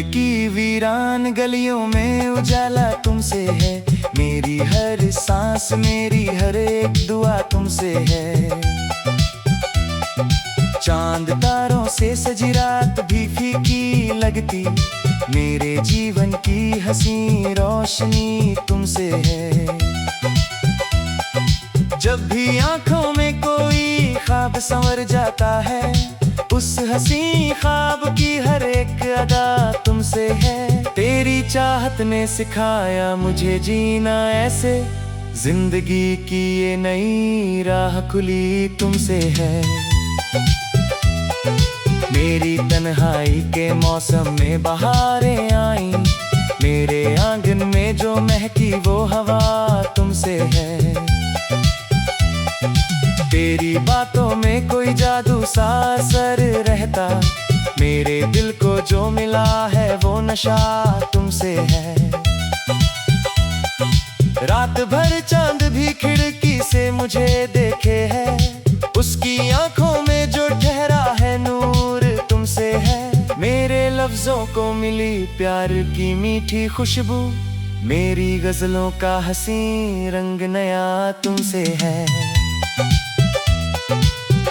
की वीरान गलियों में उजाला तुमसे है। मेरी हर सांस, मेरी हर एक दुआ तुमसे है। चांद तारों से सजी रात भी फीकी लगती, मेरे जीवन की हंसी रोशनी तुमसे है। जब भी आंखों में कोई ख्वाब संवर जाता है, उस हंसी ख्वाब की हर एक अदा तुमसे है। तेरी चाहत ने सिखाया मुझे जीना ऐसे, जिंदगी की ये नई राह खुली तुमसे है। मेरी तन्हाई के मौसम में बहारें आई, मेरे आंगन में जो महकी वो हवा तुमसे है। तेरी बातों में कोई जादू सा असर रहता, मेरे दिल को जो मिला है वो नशा तुमसे है। रात भर चांद भी खिड़की से मुझे देखे है, उसकी आंखों में जो ठहरा है नूर तुमसे है। मेरे लफ्जों को मिली प्यार की मीठी खुशबू, मेरी गजलों का हंसी रंग नया तुमसे है।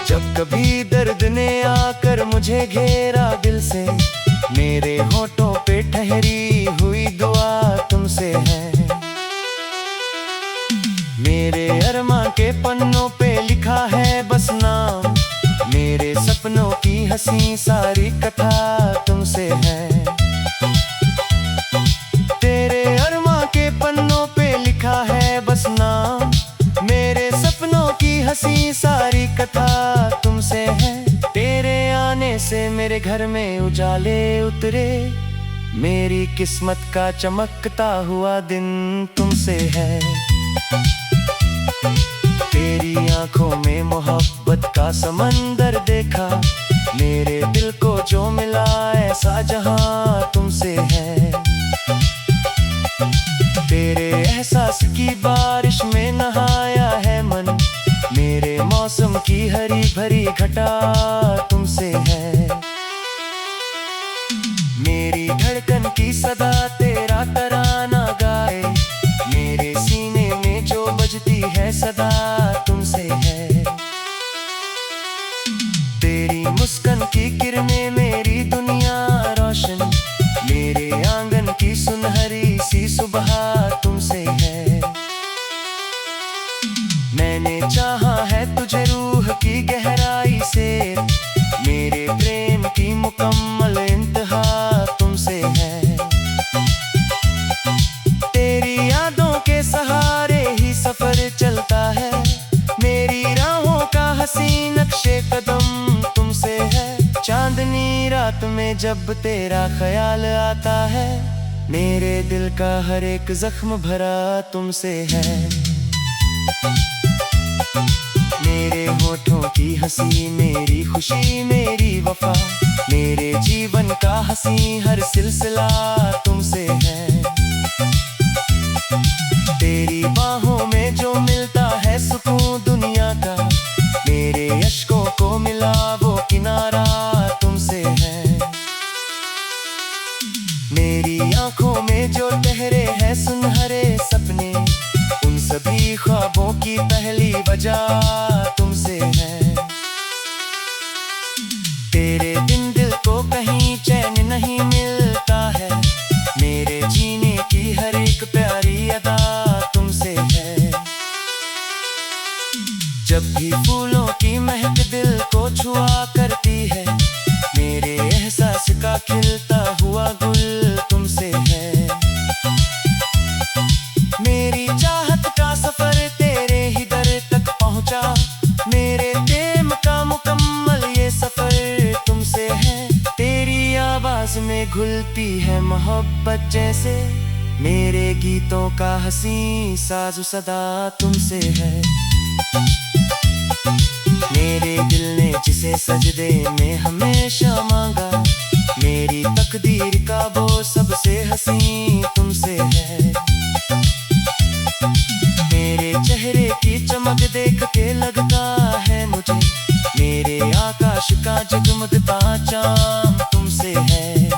जब कभी दर्द ने आकर मुझे घेरा दिल से, मेरे होठों पे ठहरी हुई दुआ तुमसे है। मेरे अरमां के पन्नों पे लिखा है बस नाम, मेरे सपनों की हंसी सारी कथा तुमसे है। तेरे अरमां के पन्नों पे लिखा है बस नाम, मेरे सपनों की हंसी सारी कथा तुमसे है। तेरे आने से मेरे घर में उजाले उतरे, मेरी किस्मत का चमकता हुआ दिन तुमसे है। तेरी आंखों में मोहब्बत का समंदर देखा, मेरे दिल को जो मिला ऐसा जहां तुमसे है। तेरे एहसास की बारिश में नहाया है मन, मेरे मौसम की हरी भरी घटा तुमसे है। मेरी धड़कन की सदा तेरा तराना गाए, मेरे सीने में जो बजती है सदा तुमसे है। तेरी मुस्कान की किरणें मेरी दुनिया रोशन, मेरे आंगन की सुनहरी सी सुबह तुमसे है। मैंने चाहा है तुझे रूह की गहराई से, मेरे प्रेम की मुकम्मल इंतहा तुमसे है। तेरी यादों के सहारे ही सफर चलता है, मेरी राहों का हसी नक्शे कदम तुमसे है। चांदनी रात में जब तेरा ख्याल आता है, मेरे दिल का हर एक जख्म भरा तुमसे है। मेरे होठों की हंसी, मेरी खुशी, मेरी वफा, मेरे जीवन का हंसी हर सिलसिला तुमसे है। तेरी बाहों में जो मिलता है सुकून दुनिया का, मेरे अश्कों को मिला वो किनारा तुमसे है। मेरी आंखों में जो ठहरे हैं सुनहरे सपने, उन सभी ख्वाबों की पहली वजह तुमसे है। तेरे बिन दिल को कहीं चैन नहीं मिलता है, मेरे जीने की हर एक प्यारी अदा तुमसे है। जब भी फूलों की महक दिल को छुआ करती है, मेरे एहसास का खिलता हुआ गुल तुमसे है। मेरी चाहत का सफर तेरे ही दर तक पहुंचा, मेरे प्रेम का मुकम्मल ये सफर तुमसे है। तेरी आवाज में घुलती है मोहब्बत जैसे, मेरे गीतों का हंसी साज़ सदा तुमसे है। मेरे दिल ने जिसे सजदे में हमेशा मांगा, मेरी तकदीर का वो सबसे हंसी तुमसे है। मेरे चेहरे की चमक देख के लगता है मुझे, मेरे आकाश का जगमगता चाँद तुमसे है।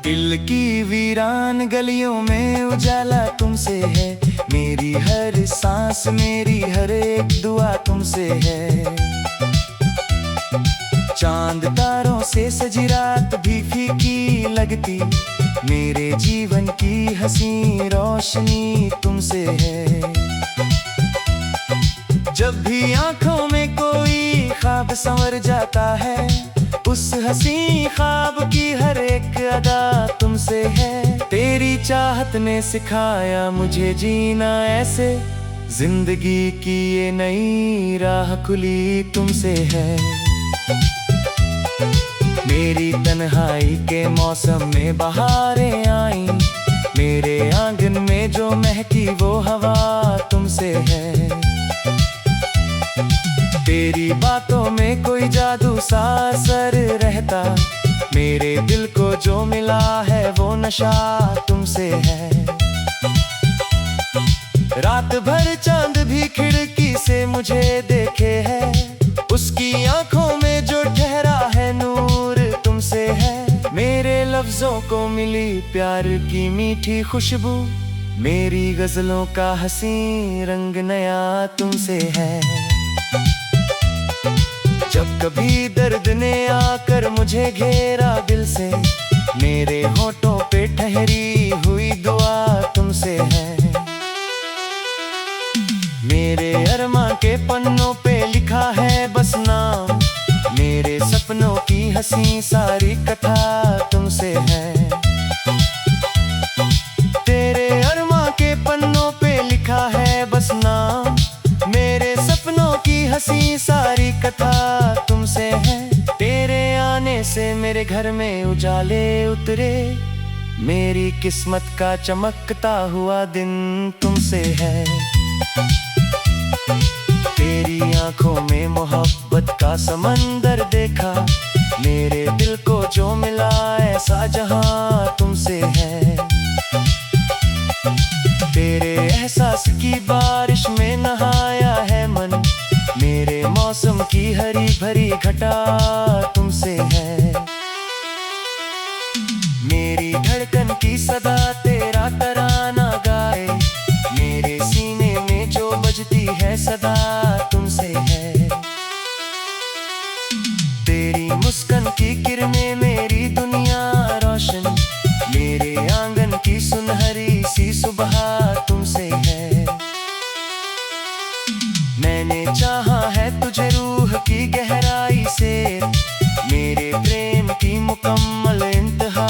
दिल की वीरान गलियों में उजाला तुमसे है। मेरी हर सांस, मेरी हर एक दुआ तुमसे है। चांद तारों से सजी रात भी फीकी लगती, मेरे जीवन की हंसी रोशनी तुमसे है। जब भी आंखों में कोई ख्वाब संवर जाता है, उस हंसी ख्वाब की हर एक अदा तुमसे है। तेरी चाहत ने सिखाया मुझे जीना ऐसे, जिंदगी की ये नई राह खुली तुमसे है। मेरी तन्हाई के मौसम में बहारें आई, मेरे आंगन में जो महकी वो हवा तुमसे है। तेरी बातों में कोई जादू सा असर रहता, मेरे दिल को जो मिला है वो नशा तुमसे है। रात भर चांद भी खिड़की से मुझे देखे है, उसकी आंखों में जो ठहरा है नूर तुमसे है। मेरे लफ्जों को मिली प्यार की मीठी खुशबू, मेरी गजलों का हंसी रंग नया तुमसे है। जब कभी दर्द ने आकर मुझे घेरा दिल से, मेरे होठों पे ठहरी हुई दुआ तुमसे है। मेरे अरमां के पन्नों पे लिखा है बस नाम, मेरे सपनों की हंसी सारी कथा तुमसे है। तेरे अरमां के पन्नों पे लिखा है बस नाम, मेरे सपनों की हंसी सारी कथा तुमसे है। तेरे आने से मेरे घर में उजाले उतरे, मेरी किस्मत का चमकता हुआ दिन तुमसे है। तेरी आंखों में मोहब्बत का समंदर देखा, मेरे दिल को जो मिला ऐसा जहां तुमसे है। तेरे एहसास की बारिश में नहाया है मन, मेरे मौसम की हरी भरी घटा तुमसे है। मेरी धड़कन की सदा तेरा तराना गाए, मेरे सीने में जो बजती है सदा तुमसे है। तेरी मुस्कान की किरणें मेरी दुनिया रोशन, मेरे आंगन की सुनहरी सी सुबह तुमसे है। मैंने चाहा है तुझे रूह की गहराई से, मेरे प्रेम की मुकम्मल इंतहा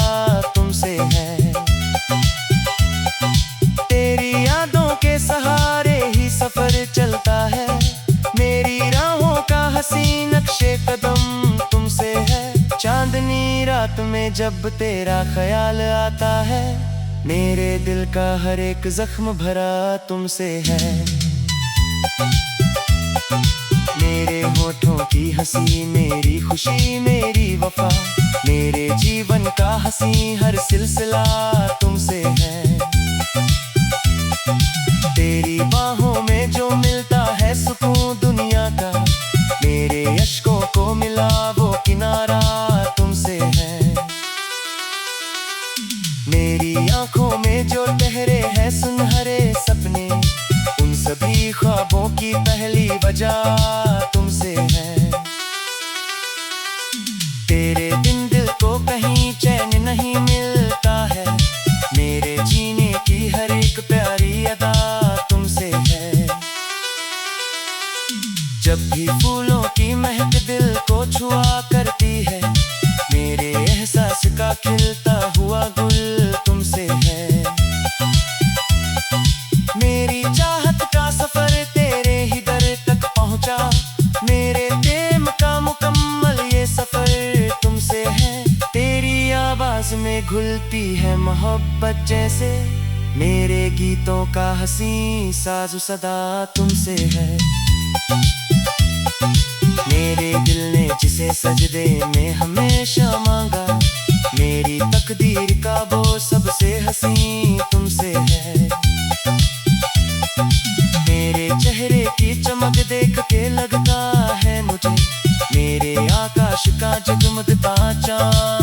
तुमसे है। तेरी यादों के सहारे ही सफर चलता है, मेरी राहों का हसी नक्शे कदम तुमसे है। चांदनी रात में जब तेरा ख्याल आता है, मेरे दिल का हर एक जख्म भरा तुमसे है। मेरे होठों की हंसी, मेरी खुशी, मेरी वफा, मेरे जीवन का हंसी हर सिलसिला तुमसे है। तेरी बाहों में जो मिलता है सुकून दुनिया का, मेरे अश्कों को मिला वो किनारा तुमसे है। मेरी आंखों में जो ठहरे हैं सुनहरे सपने, उन सभी ख्वाबों की पहली वजह तुमसे है। तेरे बिन दिल को कहीं चैन नहीं मिलता है, मेरे जीने की हर एक प्यारी अदा तुमसे है। जब भी फूलों की महक दिल को छुआ करती है, मेरे एहसास का खिलता हुआ गुल तुमसे है। मेरी चाहत का सफर तेरे ही दर तक पहुंचा, मेरे प्रेम का मुकम्मल ये सफर तुमसे है। तेरी आवाज में घुलती है मोहब्बत जैसे, मेरे गीतों का हंसी साज़ सदा तुमसे है। मेरे दिल ने जिसे सजदे में हमेशा मांगा, मेरी तकदीर का वो सबसे हंसी तुमसे है। मेरे चेहरे की चमक देख के लगता है मुझे, मेरे आकाश का जगमगता चाँद